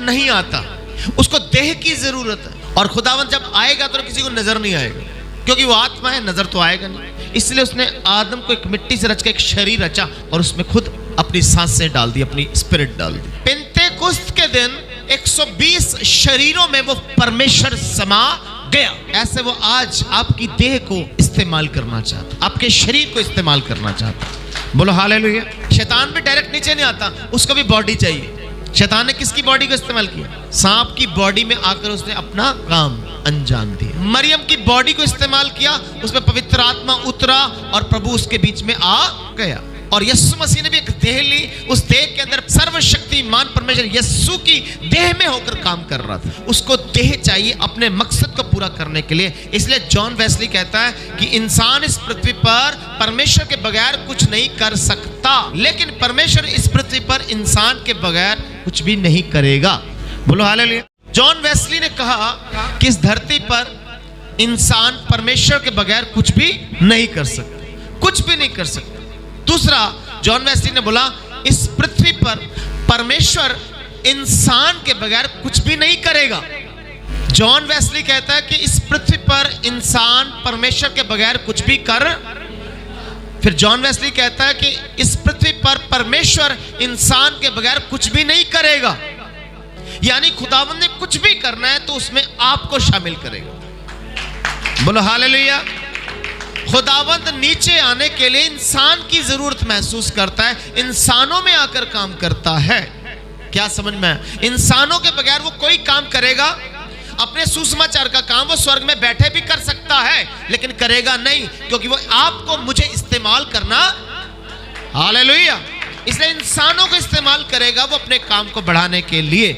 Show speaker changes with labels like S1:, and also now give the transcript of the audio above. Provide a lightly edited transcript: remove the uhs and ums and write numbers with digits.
S1: नहीं आता, उसको देह की जरूरत है। और खुदावंद जब आएगा तो किसी को नजर नहीं आएगा, क्योंकि वो आत्मा है, नजर तो आएगा नहीं। इसलिए उसने आदम को एक मिट्टी से रच के एक शरीर रचा और उसमें खुद अपनी सांसें डाल दी, अपनी स्पिरिट डाल दी। पेंतेकुस्त के दिन 120 शरीरों में वो परमेश्वर समा गया। ऐसे वो आज आपकी देह को इस्तेमाल करना चाहता, आपके शरीर को इस्तेमाल करना चाहता। बोलो हालेलुया। शैतान भी डायरेक्ट नीचे नहीं आता, उसको भी बॉडी चाहिए। शैतान ने किसकी बॉडी को इस्तेमाल किया? सांप की बॉडी में आकर उसने अपना काम अंजाम दिया। मरियम की बॉडी को इस्तेमाल किया, उसमें पवित्र आत्मा उतरा और प्रभु उसके बीच में आ गया। और यीशु मसीह ने भी एक देह ली, उस देह के अंदर सर्वशक्तिमान परमेश्वर यीशु की देह में होकर काम कर रहा था। उसको देह चाहिए अपने मकसद को पूरा करने के लिए। इसलिए जॉन वेस्ली कहता है कि इंसान इस पृथ्वी पर परमेश्वर के बगैर कुछ नहीं कर सकता, लेकिन परमेश्वर इस पृथ्वी पर इंसान के बगैर कुछ भी नहीं करेगा। बोलो हालेलुया। जॉन वेस्ली ने कहा कि इस धरती पर इंसान परमेश्वर के बगैर कुछ भी नहीं कर सकता, कुछ भी नहीं कर सकता। दूसरा, जॉन वेस्ली ने बोला इस पृथ्वी पर परमेश्वर इंसान के बगैर कुछ भी नहीं करेगा। जॉन वेस्ली कहता है कि इस पृथ्वी पर इंसान परमेश्वर के बगैर कुछ भी कर, फिर जॉन वेस्ली कहता है कि इस पृथ्वी पर परमेश्वर इंसान के बगैर कुछ भी नहीं करेगा। यानी खुदावंद ने कुछ भी करना है तो उसमें आपको शामिल करेगा। बोलो हालेलुया। खुदावंद नीचे आने के लिए इंसान की जरूरत महसूस करता है, इंसानों में आकर काम करता है। क्या समझ में? इंसानों के बगैर वो कोई काम करेगा? अपने सुसमाचार का काम वो स्वर्ग में बैठे भी कर सकता है, लेकिन करेगा नहीं, क्योंकि वो आपको मुझे इस्तेमाल करना। हालेलुया। इसलिए इंसानों को इस्तेमाल करेगा वो अपने काम को बढ़ाने के लिए।